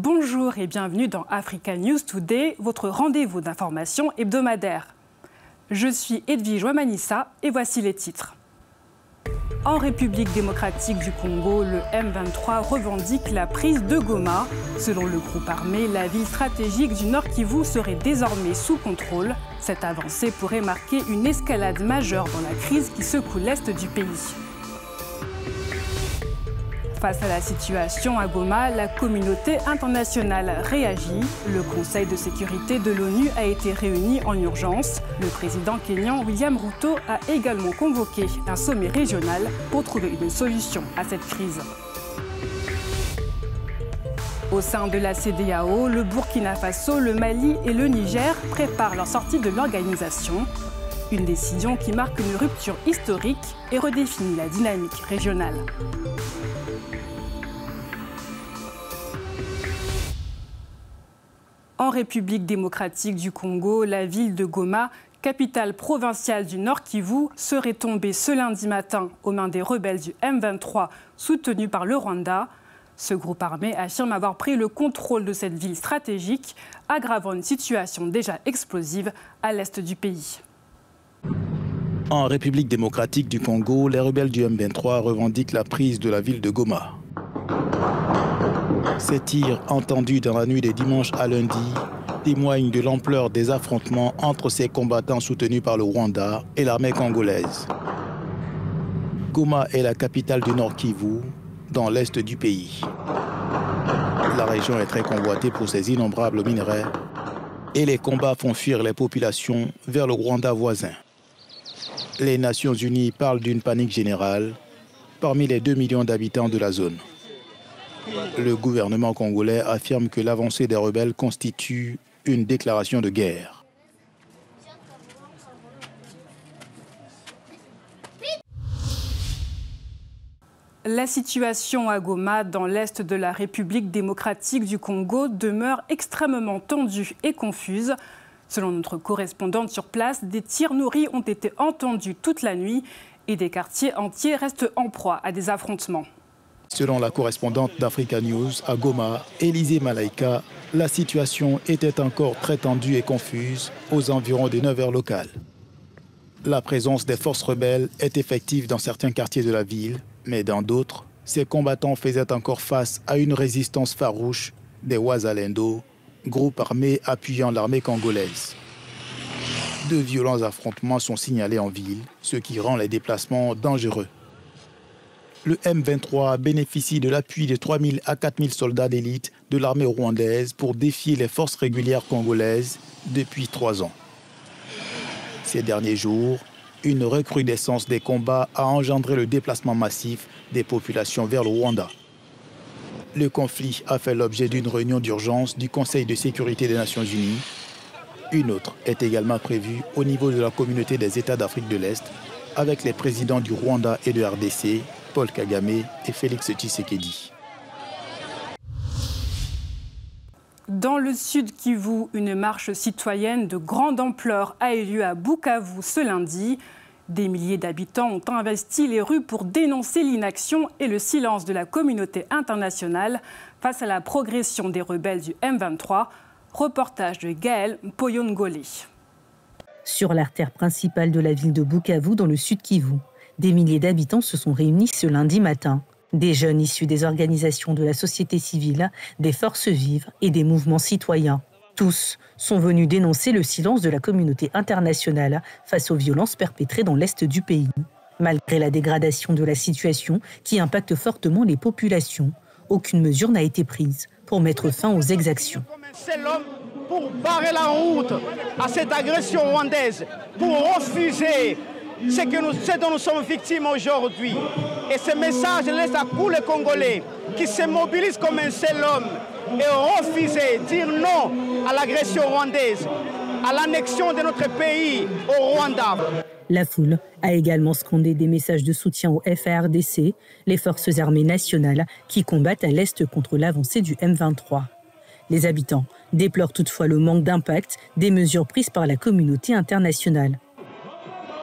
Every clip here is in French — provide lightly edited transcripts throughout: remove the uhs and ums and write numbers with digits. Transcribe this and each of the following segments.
Bonjour et bienvenue dans Africa News Today, votre rendez-vous d'information hebdomadaire. Je suis Edwige Ouamanissa et voici les titres. En République démocratique du Congo, le M23 revendique la prise de Goma. Selon le groupe armé, la ville stratégique du Nord Kivu serait désormais sous contrôle. Cette avancée pourrait marquer une escalade majeure dans la crise qui secoue l'Est du pays. Face à la situation à Goma, la communauté internationale réagit. Le Conseil de sécurité de l'ONU a été réuni en urgence. Le président kényan William Ruto a également convoqué un sommet régional pour trouver une solution à cette crise. Au sein de la CEDEAO, le Burkina Faso, le Mali et le Niger préparent leur sortie de l'organisation. Une décision qui marque une rupture historique et redéfinit la dynamique régionale. En République démocratique du Congo, la ville de Goma, capitale provinciale du Nord Kivu, serait tombée ce lundi matin aux mains des rebelles du M23 soutenus par le Rwanda. Ce groupe armé affirme avoir pris le contrôle de cette ville stratégique, aggravant une situation déjà explosive à l'est du pays. En République démocratique du Congo, les rebelles du M23 revendiquent la prise de la ville de Goma. Ces tirs entendus dans la nuit de dimanche à lundi témoignent de l'ampleur des affrontements entre ces combattants soutenus par le Rwanda et l'armée congolaise. Goma est la capitale du Nord Kivu, dans l'est du pays. La région est très convoitée pour ses innombrables minerais et les combats font fuir les populations vers le Rwanda voisin. Les Nations Unies parlent d'une panique générale parmi les 2 millions d'habitants de la zone. Le gouvernement congolais affirme que l'avancée des rebelles constitue une déclaration de guerre. La situation à Goma, dans l'est de la République démocratique du Congo, demeure extrêmement tendue et confuse. Selon notre correspondante sur place, des tirs nourris ont été entendus toute la nuit et des quartiers entiers restent en proie à des affrontements. Selon la correspondante d'Africa News à Goma, Élisée Malaika, la situation était encore très tendue et confuse aux environs de 9 heures locales. La présence des forces rebelles est effective dans certains quartiers de la ville, mais dans d'autres, ces combattants faisaient encore face à une résistance farouche des Wazalendo, groupe armé appuyant l'armée congolaise. De violents affrontements sont signalés en ville, ce qui rend les déplacements dangereux. Le M23 bénéficie de l'appui de 3 000 à 4 000 soldats d'élite de l'armée rwandaise pour défier les forces régulières congolaises depuis 3 ans. Ces derniers jours, une recrudescence des combats a engendré le déplacement massif des populations vers le Rwanda. Le conflit a fait l'objet d'une réunion d'urgence du Conseil de sécurité des Nations Unies. Une autre est également prévue au niveau de la communauté des États d'Afrique de l'Est avec les présidents du Rwanda et de RDC, Paul Kagame et Félix Tshisekedi. Dans le sud Kivu, une marche citoyenne de grande ampleur a eu lieu à Bukavu ce lundi. Des milliers d'habitants ont investi les rues pour dénoncer l'inaction et le silence de la communauté internationale face à la progression des rebelles du M23. Reportage de Gaël Mpoyongole. Sur l'artère principale de la ville de Bukavu, dans le sud Kivu, des milliers d'habitants se sont réunis ce lundi matin. Des jeunes issus des organisations de la société civile, des forces vives et des mouvements citoyens. Tous sont venus dénoncer le silence de la communauté internationale face aux violences perpétrées dans l'est du pays. Malgré la dégradation de la situation qui impacte fortement les populations, aucune mesure n'a été prise pour mettre fin aux exactions. C'est l'homme pour barrer la route à cette agression rwandaise, pour refuser ce dont nous sommes victimes aujourd'hui. Et ce message laisse à tous les Congolais qui se mobilisent comme un seul homme et refuser, dire non à l'agression rwandaise, à l'annexion de notre pays au Rwanda. La foule a également scandé des messages de soutien au FARDC, les forces armées nationales qui combattent à l'est contre l'avancée du M23. Les habitants déplorent toutefois le manque d'impact des mesures prises par la communauté internationale.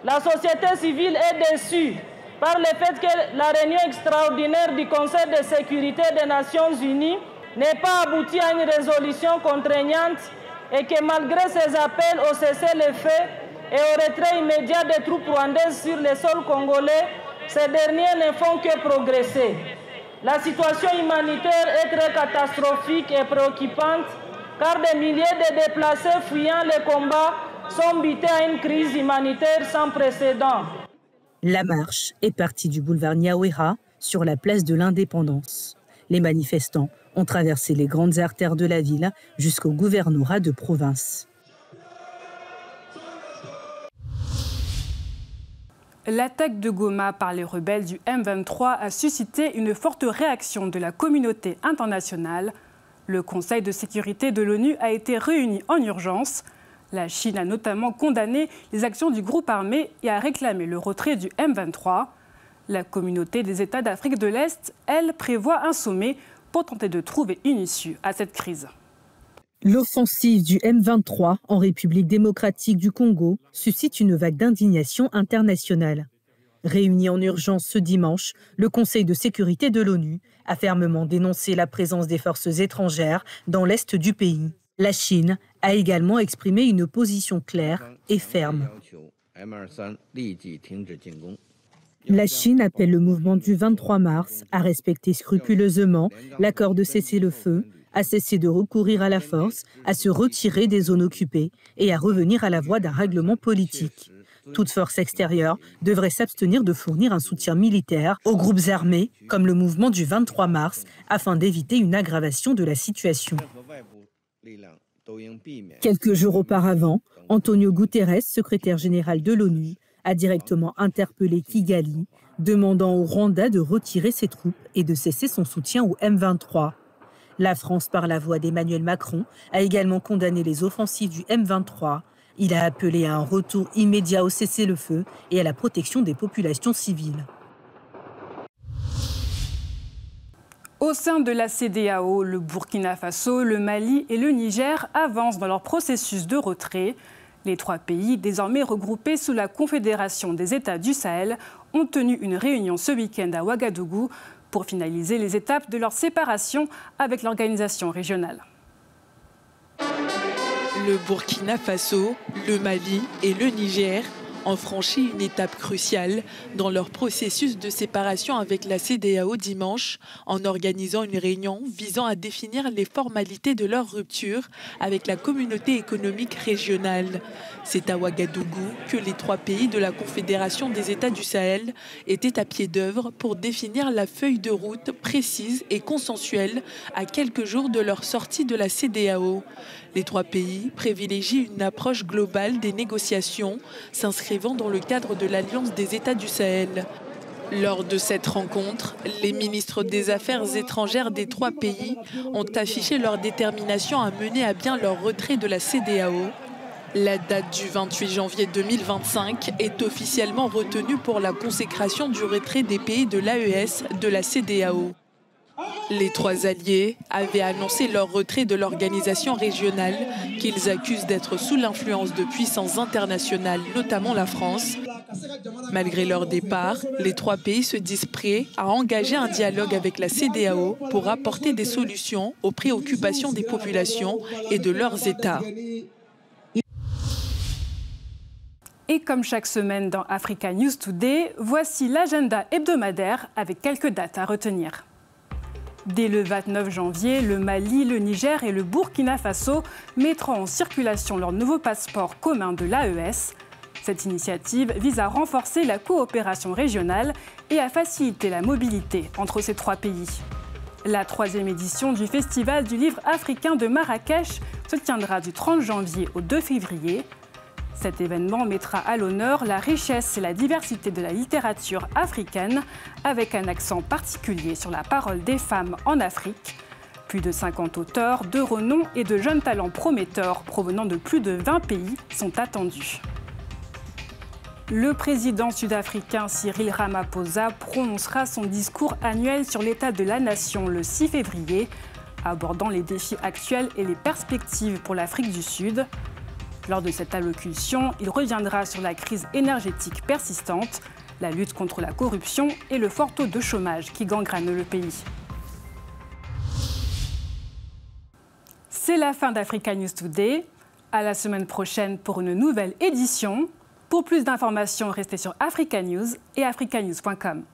La société civile est déçue par le fait que la réunion extraordinaire du Conseil de sécurité des Nations Unies n'ait pas abouti à une résolution contraignante et que malgré ses appels au cessez-le-feu et au retrait immédiat des troupes rwandaises sur le sol congolais, ces derniers ne font que progresser. La situation humanitaire est très catastrophique et préoccupante car des milliers de déplacés fuyant les combats sont butés à une crise humanitaire sans précédent. La marche est partie du boulevard Nyawera sur la place de l'Indépendance. Les manifestants ont traversé les grandes artères de la ville jusqu'au gouvernorat de province. L'attaque de Goma par les rebelles du M23 a suscité une forte réaction de la communauté internationale. Le Conseil de sécurité de l'ONU a été réuni en urgence. La Chine a notamment condamné les actions du groupe armé et a réclamé le retrait du M23. La communauté des États d'Afrique de l'Est, elle, prévoit un sommet pour tenter de trouver une issue à cette crise. L'offensive du M23 en République démocratique du Congo suscite une vague d'indignation internationale. Réuni en urgence ce dimanche, le Conseil de sécurité de l'ONU a fermement dénoncé la présence des forces étrangères dans l'est du pays. La Chine a également exprimé une position claire et ferme. La Chine appelle le mouvement du 23 mars à respecter scrupuleusement l'accord de cessez-le-feu, à cesser de recourir à la force, à se retirer des zones occupées et à revenir à la voie d'un règlement politique. Toute force extérieure devrait s'abstenir de fournir un soutien militaire aux groupes armés, comme le mouvement du 23 mars, afin d'éviter une aggravation de la situation. Quelques jours auparavant, Antonio Guterres, secrétaire général de l'ONU, a directement interpellé Kigali, demandant au Rwanda de retirer ses troupes et de cesser son soutien au M23. La France, par la voix d'Emmanuel Macron, a également condamné les offensives du M23. Il a appelé à un retour immédiat au cessez-le-feu et à la protection des populations civiles. Au sein de la CEDEAO, le Burkina Faso, le Mali et le Niger avancent dans leur processus de retrait. Les trois pays, désormais regroupés sous la Confédération des États du Sahel, ont tenu une réunion ce week-end à Ouagadougou pour finaliser les étapes de leur séparation avec l'organisation régionale. Le Burkina Faso, le Mali et le Niger ont franchi une étape cruciale dans leur processus de séparation avec la CEDEAO dimanche en organisant une réunion visant à définir les formalités de leur rupture avec la communauté économique régionale. C'est à Ouagadougou que les trois pays de la Confédération des États du Sahel étaient à pied d'œuvre pour définir la feuille de route précise et consensuelle à quelques jours de leur sortie de la CEDEAO. Les trois pays privilégient une approche globale des négociations, s'inscrivant dans le cadre de l'Alliance des États du Sahel. Lors de cette rencontre, les ministres des Affaires étrangères des trois pays ont affiché leur détermination à mener à bien leur retrait de la CEDEAO. La date du 28 janvier 2025 est officiellement retenue pour la consécration du retrait des pays de l'AES de la CEDEAO. Les trois alliés avaient annoncé leur retrait de l'organisation régionale qu'ils accusent d'être sous l'influence de puissances internationales, notamment la France. Malgré leur départ, les trois pays se disent prêts à engager un dialogue avec la CEDEAO pour apporter des solutions aux préoccupations des populations et de leurs États. Et comme chaque semaine dans Africa News Today, voici l'agenda hebdomadaire avec quelques dates à retenir. Dès le 29 janvier, le Mali, le Niger et le Burkina Faso mettront en circulation leur nouveau passeport commun de l'AES. Cette initiative vise à renforcer la coopération régionale et à faciliter la mobilité entre ces trois pays. La troisième édition du Festival du livre africain de Marrakech se tiendra du 30 janvier au 2 février. Cet événement mettra à l'honneur la richesse et la diversité de la littérature africaine, avec un accent particulier sur la parole des femmes en Afrique. Plus de 50 auteurs de renom et de jeunes talents prometteurs provenant de plus de 20 pays sont attendus. Le président sud-africain Cyril Ramaphosa prononcera son discours annuel sur l'état de la nation le 6 février, abordant les défis actuels et les perspectives pour l'Afrique du Sud. Lors de cette allocution, il reviendra sur la crise énergétique persistante, la lutte contre la corruption et le fort taux de chômage qui gangrène le pays. C'est la fin d'Africa News Today. À la semaine prochaine pour une nouvelle édition. Pour plus d'informations, restez sur Africa News et africanews.com.